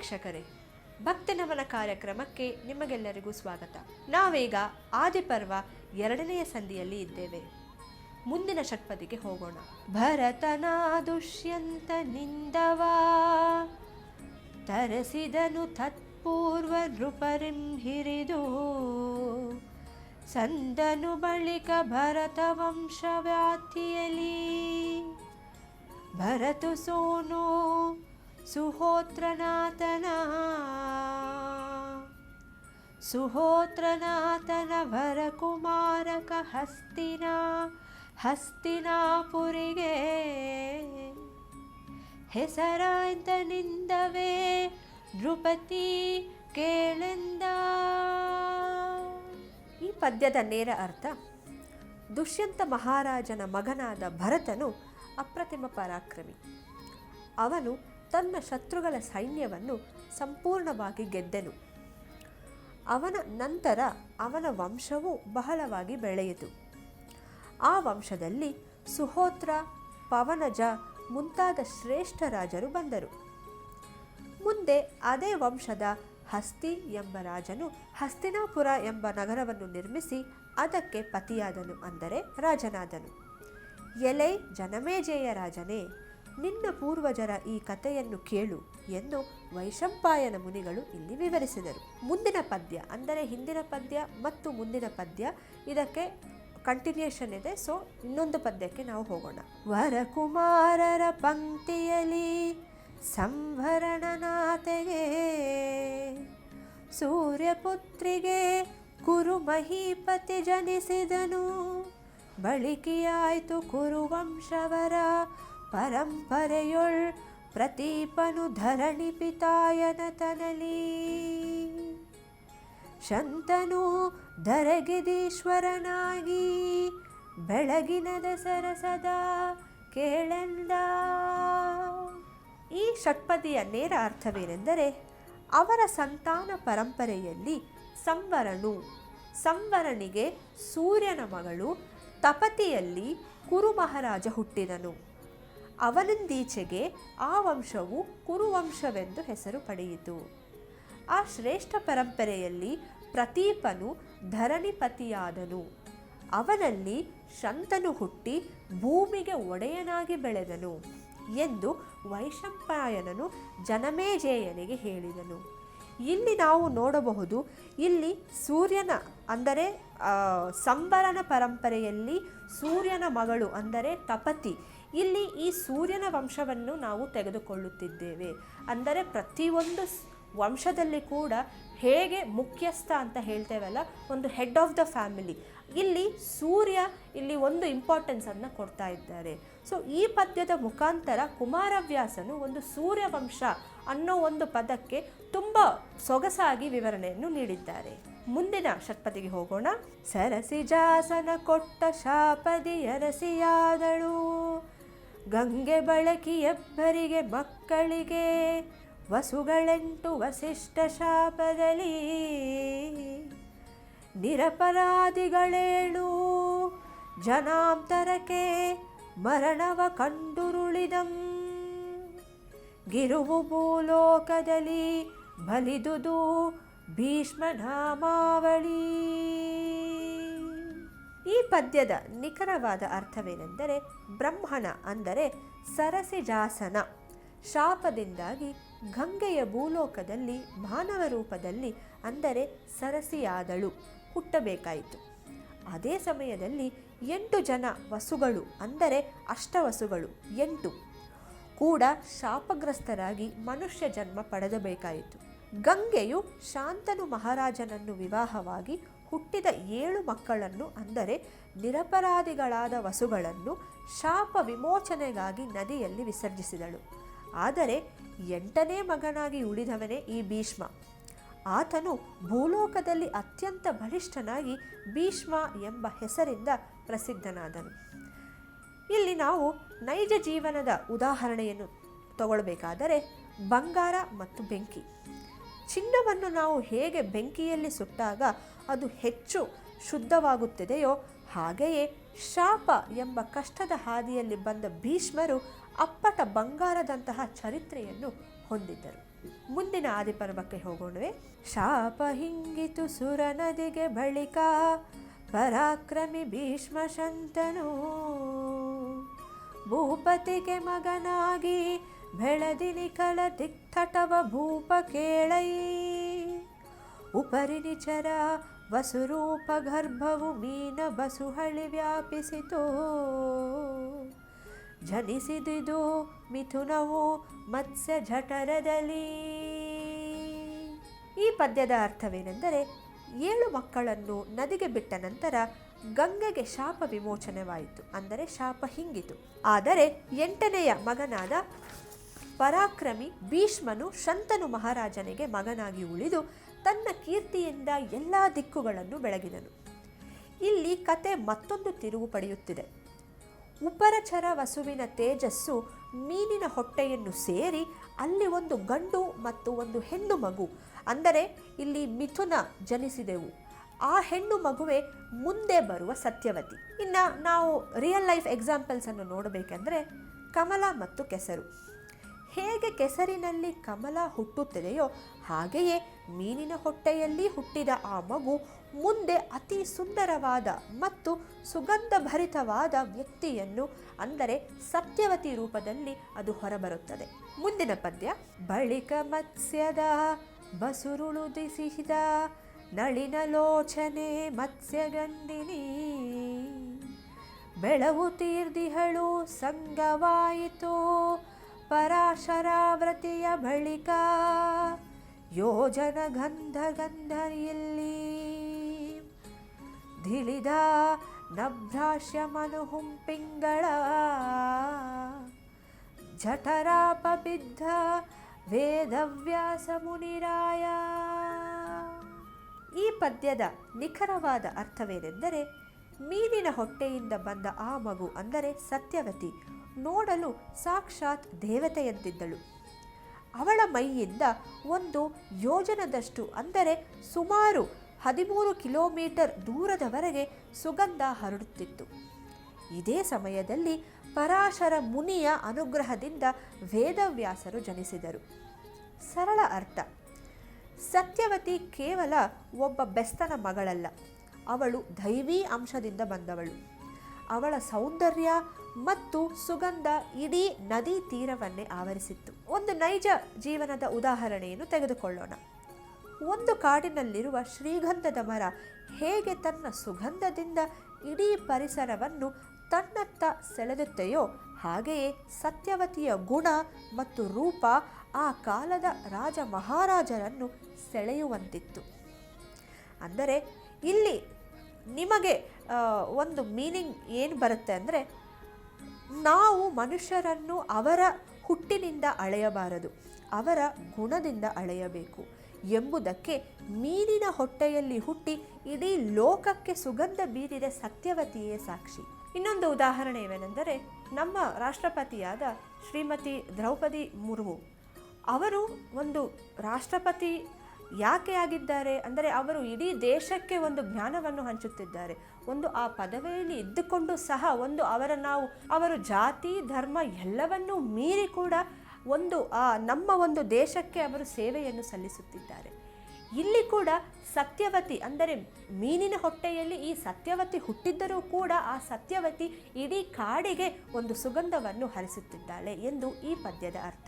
ವೀಕ್ಷಕರೇ, ಭಕ್ತಿನಮನ ಕಾರ್ಯಕ್ರಮಕ್ಕೆ ನಿಮಗೆಲ್ಲರಿಗೂ ಸ್ವಾಗತ. ನಾವೀಗ ಆದಿಪರ್ವ 2ನೆಯ ಸಂಧಿಯಲ್ಲಿ ಇದ್ದೇವೆ. ಮುಂದಿನ ಷಟ್ಪದಿಗೆ ಹೋಗೋಣ. ಭರತನ ದುಷ್ಯಂತ ನಿಂದವಾ ತರಸಿದನು ತತ್ಪೂರ್ವ ನೃಪರಿಂ ಹಿರಿದು ಸಂದನು ಬಳಿಕ ಭರತ ವಂಶವ್ಯಾಪ್ತಿಯಲಿ ಭರತು ಸೋನು ಸುಹೋತ್ರನಾಥನ ವರಕುಮಾರಕ ಹಸ್ತಿನಾಪುರಿಗೆ ಹೆಸರಾಂತ ನಿಂದವೇ ನೃಪತಿ ಕೇಳೆಂದ. ಈ ಪದ್ಯದ ನೇರ ಅರ್ಥ: ದುಷ್ಯಂತ ಮಹಾರಾಜನ ಮಗನಾದ ಭರತನು ಅಪ್ರತಿಮ ಪರಾಕ್ರಮಿ. ಅವನು ತನ್ನ ಶತ್ರುಗಳ ಸೈನ್ಯವನ್ನು ಸಂಪೂರ್ಣವಾಗಿ ಗೆದ್ದೆನು. ಅವನ ನಂತರ ಅವನ ವಂಶವು ಬಹಳವಾಗಿ ಬೆಳೆಯಿತು. ಆ ವಂಶದಲ್ಲಿ ಸುಹೋತ್ರ, ಪವನಜ ಮುಂತಾದ ಶ್ರೇಷ್ಠ ರಾಜರು ಬಂದರು. ಮುಂದೆ ಅದೇ ವಂಶದ ಹಸ್ತಿ ಎಂಬ ರಾಜನು ಹಸ್ತಿನಾಪುರ ಎಂಬ ನಗರವನ್ನು ನಿರ್ಮಿಸಿ ಅದಕ್ಕೆ ಪತಿಯಾದನು, ಅಂದರೆ ರಾಜನಾದನು. ಎಲೈ ಜನಮೇಜಯ ರಾಜನೇ, ನಿನ್ನ ಪೂರ್ವಜರ ಈ ಕಥೆಯನ್ನು ಕೇಳು ಎಂದು ವೈಶಂಪಾಯನ ಮುನಿಗಳು ಇಲ್ಲಿ ವಿವರಿಸಿದರು. ಮುಂದಿನ ಪದ್ಯ, ಅಂದರೆ ಹಿಂದಿನ ಪದ್ಯ ಮತ್ತು ಮುಂದಿನ ಪದ್ಯ, ಇದಕ್ಕೆ ಕಂಟಿನ್ಯೂಷನ್ ಇದೆ. ಸೊ ಇನ್ನೊಂದು ಪದ್ಯಕ್ಕೆ ನಾವು ಹೋಗೋಣ. ವರಕುಮಾರರ ಪಂಕ್ತಿಯಲಿ ಸಂವರಣನಾತೆಗೆ ಸೂರ್ಯಪುತ್ರಿಗೆ ಕುರು ಮಹೀಪತಿ ಜನಿಸಿದನು. ಬಳಿಕೆಯಾಯ್ತು ಕುರುವಂಶವರ ಪರಂಪರೆಯೊಳ್ ಪ್ರತೀಪನು ಧರಣಿ ಪಿತಾಯನ ತನಲಿ. ಶಂತನು ಧರಗಿದೀಶ್ವರನಾಗಿ ಬೆಳಗಿನದ ಸರಸದ ಕೇಳೆಂದ. ಈ ಷಟ್ಪದಿಯ ನೇರ ಅರ್ಥವೇನೆಂದರೆ, ಅವರ ಸಂತಾನ ಪರಂಪರೆಯಲ್ಲಿ ಸಂವರನಿಗೆ ಸೂರ್ಯನ ಮಗಳು ತಪತಿಯಲ್ಲಿ ಕುರು ಮಹಾರಾಜ ಹುಟ್ಟಿದನು. ಅವನಿಂದೀಚೆಗೆ ಆ ವಂಶವು ಕುರುವಂಶವೆಂದು ಹೆಸರು ಪಡೆಯಿತು. ಆ ಶ್ರೇಷ್ಠ ಪರಂಪರೆಯಲ್ಲಿ ಪ್ರತೀಪನು ಧರಣಿಪತಿಯಾದನು. ಅವನಲ್ಲಿ ಶಂತನು ಹುಟ್ಟಿ ಭೂಮಿಗೆ ಒಡೆಯನಾಗಿ ಬೆಳೆದನು ಎಂದು ವೈಶಂಪಾಯನನು ಜನಮೇಜಯನಿಗೆ ಹೇಳಿದನು. ಇಲ್ಲಿ ನಾವು ನೋಡಬಹುದು, ಇಲ್ಲಿ ಸೂರ್ಯನ ಅಂದರೆ ಸಂವರನ ಪರಂಪರೆಯಲ್ಲಿ ಸೂರ್ಯನ ಮಗಳು ಅಂದರೆ ತಪತಿ, ಇಲ್ಲಿ ಈ ಸೂರ್ಯನ ವಂಶವನ್ನು ನಾವು ತೆಗೆದುಕೊಳ್ಳುತ್ತಿದ್ದೇವೆ. ಅಂದರೆ ಪ್ರತಿಯೊಂದು ವಂಶದಲ್ಲಿ ಕೂಡ ಹೇಗೆ ಮುಖ್ಯಸ್ಥ ಅಂತ ಹೇಳ್ತೇವಲ್ಲ, ಒಂದು ಹೆಡ್ ಆಫ್ ದ ಫ್ಯಾಮಿಲಿ, ಇಲ್ಲಿ ಸೂರ್ಯ ಇಲ್ಲಿ ಒಂದು ಇಂಪಾರ್ಟೆನ್ಸನ್ನು ಕೊಡ್ತಾ ಇದ್ದಾರೆ. ಸೊ ಈ ಪದ್ಯದ ಮುಖಾಂತರ ಕುಮಾರವ್ಯಾಸನು ಒಂದು ಸೂರ್ಯವಂಶ ಅನ್ನೋ ಒಂದು ಪದಕ್ಕೆ ತುಂಬ ಸೊಗಸಾಗಿ ವಿವರಣೆಯನ್ನು ನೀಡಿದ್ದಾರೆ. ಮುಂದಿನ ಷಟ್ಪದಿಗೆ ಹೋಗೋಣ. ಸರಸಿಜಾಸನ ಕೊಟ್ಟ ಶಾಪದಿ ಅರಸಿಯಾದಳು, ಗಂಗೆ ಬಳಕಿಯಬ್ಬರಿಗೆ ಮಕ್ಕಳಿಗೆ ವಸುಗಳೆಂಟು ವಸಿಷ್ಠ ಶಾಪದಲ್ಲಿ ನಿರಪರಾಧಿಗಳೇಳು ಜನಾಂತರಕ್ಕೆ ಮರಣವ ಕಂಡುರುಳಿದಂ. ಗಿರುವು ಭೂಲೋಕದಲ್ಲಿ ಬಲಿದುದು ಭೀಷ್ಮನಾಮಾವಳಿ. ಈ ಪದ್ಯದ ನಿಖರವಾದ ಅರ್ಥವೇನೆಂದರೆ, ಬ್ರಹ್ಮಣ ಅಂದರೆ ಸರಸಿಜಾಸನ ಶಾಪದಿಂದಾಗಿ ಗಂಗೆಯ ಭೂಲೋಕದಲ್ಲಿ ಮಾನವ ರೂಪದಲ್ಲಿ ಅಂದರೆ ಸರಸಿಯಾದಳು ಹುಟ್ಟಬೇಕಾಯಿತು. ಅದೇ ಸಮಯದಲ್ಲಿ 8 ಜನ ವಸುಗಳು ಅಂದರೆ ಅಷ್ಟವಸುಗಳು 8 ಕೂಡ ಶಾಪಗ್ರಸ್ತರಾಗಿ ಮನುಷ್ಯ ಜನ್ಮ ಪಡೆದಬೇಕಾಯಿತು. ಗಂಗೆಯು ಶಾಂತನು ಮಹಾರಾಜನನ್ನು ವಿವಾಹವಾಗಿ ಹುಟ್ಟಿದ 7 ಮಕ್ಕಳನ್ನು ಅಂದರೆ ನಿರಪರಾಧಿಗಳಾದ ವಸುಗಳನ್ನು ಶಾಪ ವಿಮೋಚನೆಗಾಗಿ ನದಿಯಲ್ಲಿ ವಿಸರ್ಜಿಸಿದಳು. ಆದರೆ 8ನೇ ಮಗನಾಗಿ ಉಳಿದವನೇ ಈ ಭೀಷ್ಮ. ಆತನು ಭೂಲೋಕದಲ್ಲಿ ಅತ್ಯಂತ ಬಲಿಷ್ಠನಾಗಿ ಭೀಷ್ಮ ಎಂಬ ಹೆಸರಿಂದ ಪ್ರಸಿದ್ಧನಾದನು. ಇಲ್ಲಿ ನಾವು ನೈಜ ಜೀವನದ ಉದಾಹರಣೆಯನ್ನು ತಗೊಳ್ಬೇಕಾದರೆ ಬಂಗಾರ ಮತ್ತು ಬೆಂಕಿ. ಚಿನ್ನವನ್ನು ನಾವು ಹೇಗೆ ಬೆಂಕಿಯಲ್ಲಿ ಸುಟ್ಟಾಗ ಅದು ಹೆಚ್ಚು ಶುದ್ಧವಾಗುತ್ತದೆಯೋ ಹಾಗೆಯೇ ಶಾಪ ಎಂಬ ಕಷ್ಟದ ಹಾದಿಯಲ್ಲಿ ಬಂದ ಭೀಷ್ಮರು ಅಪ್ಪಟ ಬಂಗಾರದಂತಹ ಚರಿತ್ರೆಯನ್ನು ಹೊಂದಿದ್ದರು. ಮುಂದಿನ ಆದಿಪರ್ವಕ್ಕೆ ಹೋಗೋಣವೆ. ಶಾಪ ಹಿಂಗಿತು ಸುರ ನದಿಗೆ ಬಳಿಕ ಪರಾಕ್ರಮಿ ಭೀಷ್ಮ ಶಂತನು, ಭೂಪತಿಗೆ ಮಗನಾಗಿ ಬೆಳದಿನಿ ಕಲ ದಿಕ್ತಟವ ಭೂಪ ಕೇಳೈ, ಉಪರಿನಿಚರ ವಸುರೂಪ ಗರ್ಭವು ಮೀನ ಬಸುಹಳಿ ವ್ಯಾಪಿಸಿತು, ಜನಿಸಿದುದು ಮಿಥುನವು ಮತ್ಸ್ಯ ಜಠರದಲ್ಲಿ. ಈ ಪದ್ಯದ ಅರ್ಥವೇನೆಂದರೆ, 7 ಮಕ್ಕಳನ್ನು ನದಿಗೆ ಬಿಟ್ಟ ನಂತರ ಗಂಗೆಗೆ ಶಾಪ ವಿಮೋಚನೆವಾಯಿತು, ಅಂದರೆ ಶಾಪ ಹಿಂಗಿತು. ಆದರೆ 8ನೆಯ ಮಗನಾದ ಪರಾಕ್ರಮಿ ಭೀಷ್ಮನು ಶಂತನು ಮಹಾರಾಜನಿಗೆ ಮಗನಾಗಿ ಉಳಿದು ತನ್ನ ಕೀರ್ತಿಯಿಂದ ಎಲ್ಲ ದಿಕ್ಕುಗಳನ್ನು ಬೆಳಗಿದನು. ಇಲ್ಲಿ ಕತೆ ಮತ್ತೊಂದು ತಿರುವು ಪಡೆಯುತ್ತಿದೆ. ಉಪರಚರ ವಸುವಿನ ತೇಜಸ್ಸು ಮೀನಿನ ಹೊಟ್ಟೆಯನ್ನು ಸೇರಿ ಅಲ್ಲಿ ಒಂದು ಗಂಡು ಮತ್ತು ಒಂದು ಹೆಣ್ಣು ಮಗು, ಅಂದರೆ ಇಲ್ಲಿ ಮಿಥುನ ಜನಿಸಿದೆವು. ಆ ಹೆಣ್ಣು ಮಗುವೆ ಮುಂದೆ ಬರುವ ಸತ್ಯವತಿ. ಇನ್ನು ನಾವು ರಿಯಲ್ ಲೈಫ್ ಎಕ್ಸಾಂಪಲ್ಸನ್ನು ನೋಡಬೇಕೆಂದರೆ ಕಮಲ ಮತ್ತು ಕೆಸರು. ಹೇಗೆ ಕೆಸರಿನಲ್ಲಿ ಕಮಲ ಹುಟ್ಟುತ್ತದೆಯೋ ಹಾಗೆಯೇ ಮೀನಿನ ಹೊಟ್ಟೆಯಲ್ಲಿ ಹುಟ್ಟಿದ ಆ ಮಗು ಮುಂದೆ ಅತಿ ಸುಂದರವಾದ ಮತ್ತು ಸುಗಂಧಭರಿತವಾದ ವ್ಯಕ್ತಿಯನ್ನು, ಅಂದರೆ ಸತ್ಯವತಿ ರೂಪದಲ್ಲಿ ಅದು ಹೊರಬರುತ್ತದೆ. ಮುಂದಿನ ಪದ್ಯ. ಬಳಿಕ ಮತ್ಸ್ಯದ ಬಸುರುಳುದಿಸಿದ ನಳಿನ ಲೋಚನೆ ಮತ್ಸ್ಯಗಂಧಿನಿ, ಬೆಳವು ತೀರ್ದಿಹಳು ಸಂಗವಾಯಿತು ಪರಾಶರಾವೃತಿಯ ಬಳಿಕ, ಯೋಜನ ಗಂಧಗಂಧರಿಯಲ್ಲಿ ಧಿಳಿದ ನಭ್ರಾಶ್ಯ ಮನುಹುಂಪಿಂಗಳ, ಜಠರಾಪ ಬಿದ್ದ ವೇದವ್ಯಾಸ ಮುನಿರಾಯ. ಈ ಪದ್ಯದ ನಿಖರವಾದ ಅರ್ಥವೇನೆಂದರೆ, ಮೀನಿನ ಹೊಟ್ಟೆಯಿಂದ ಬಂದ ಆ ಮಗು, ಅಂದರೆ ಸತ್ಯವತಿ, ನೋಡಲು ಸಾಕ್ಷಾತ್ ದೇವತೆಯಂತಿದ್ದಳು. ಅವಳ ಮೈಯಿಂದ 1 ಯೋಜನದಷ್ಟು, ಅಂದರೆ ಸುಮಾರು 13 ಕಿಲೋಮೀಟರ್ ದೂರದವರೆಗೆ ಸುಗಂಧ ಹರಡುತ್ತಿತ್ತು. ಇದೇ ಸಮಯದಲ್ಲಿ ಪರಾಶರ ಮುನಿಯ ಅನುಗ್ರಹದಿಂದ ವೇದವ್ಯಾಸರು ಜನಿಸಿದರು. ಸರಳ ಅರ್ಥ: ಸತ್ಯವತಿ ಕೇವಲ ಒಬ್ಬ ಬೆಸ್ತನ ಮಗಳಲ್ಲ, ಅವಳು ದೈವೀ ಅಂಶದಿಂದ ಬಂದವಳು. ಅವಳ ಸೌಂದರ್ಯ ಮತ್ತು ಸುಗಂಧ ಇಡೀ ನದಿ ತೀರವನ್ನೇ ಆವರಿಸಿತ್ತು. ಒಂದು ನೈಜ ಜೀವನದ ಉದಾಹರಣೆಯನ್ನು ತೆಗೆದುಕೊಳ್ಳೋಣ. ಒಂದು ಕಾಡಿನಲ್ಲಿರುವ ಶ್ರೀಗಂಧದ ಮರ ಹೇಗೆ ತನ್ನ ಸುಗಂಧದಿಂದ ಇಡೀ ಪರಿಸರವನ್ನು ತನ್ನತ್ತ ಸೆಳೆದುತ್ತೆಯೋ ಹಾಗೆಯೇ ಸತ್ಯವತಿಯ ಗುಣ ಮತ್ತು ರೂಪ ಆ ಕಾಲದ ರಾಜ ಮಹಾರಾಜರನ್ನು ಸೆಳೆಯುವಂತಿತ್ತು. ಅಂದರೆ ಇಲ್ಲಿ ನಿಮಗೆ ಒಂದು ಮೀನಿಂಗ್ ಏನು ಬರುತ್ತೆ ಅಂದರೆ, ನಾವು ಮನುಷ್ಯರನ್ನು ಅವರ ಹುಟ್ಟಿನಿಂದ ಅಳೆಯಬಾರದು, ಅವರ ಗುಣದಿಂದ ಅಳೆಯಬೇಕು ಎಂಬುದಕ್ಕೆ ಮೀನಿನ ಹೊಟ್ಟೆಯಲ್ಲಿ ಹುಟ್ಟಿ ಇಡೀ ಲೋಕಕ್ಕೆ ಸುಗಂಧ ಬೀರಿದ ಸತ್ಯವತಿಯೇ ಸಾಕ್ಷಿ. ಇನ್ನೊಂದು ಉದಾಹರಣೆಯೇನೆಂದರೆ, ನಮ್ಮ ರಾಷ್ಟ್ರಪತಿಯಾದ ಶ್ರೀಮತಿ ದ್ರೌಪದಿ ಮುರ್ಮು ಅವರು ಒಂದು ರಾಷ್ಟ್ರಪತಿ ಯಾಕೆ ಆಗಿದ್ದಾರೆ ಅಂದರೆ, ಅವರು ಇಡೀ ದೇಶಕ್ಕೆ ಒಂದು ಜ್ಞಾನವನ್ನು ಹಂಚುತ್ತಿದ್ದಾರೆ. ಒಂದು ಆ ಪದವಿಯಲ್ಲಿ ಇದ್ದುಕೊಂಡು ಸಹ ಅವರು ಜಾತಿ ಧರ್ಮ ಎಲ್ಲವನ್ನೂ ಮೀರಿ ಕೂಡ ನಮ್ಮ ಒಂದು ದೇಶಕ್ಕೆ ಅವರು ಸೇವೆಯನ್ನು ಸಲ್ಲಿಸುತ್ತಿದ್ದಾರೆ. ಇಲ್ಲಿ ಕೂಡ ಸತ್ಯವತಿ, ಅಂದರೆ ಮೀನಿನ ಹೊಟ್ಟೆಯಲ್ಲಿ ಈ ಸತ್ಯವತಿ ಹುಟ್ಟಿದ್ದರೂ ಕೂಡ ಆ ಸತ್ಯವತಿ ಇಡೀ ಕಾಡಿಗೆ ಒಂದು ಸುಗಂಧವನ್ನು ಹರಿಸುತ್ತಿದ್ದಾಳೆ ಎಂದು ಈ ಪದ್ಯದ ಅರ್ಥ.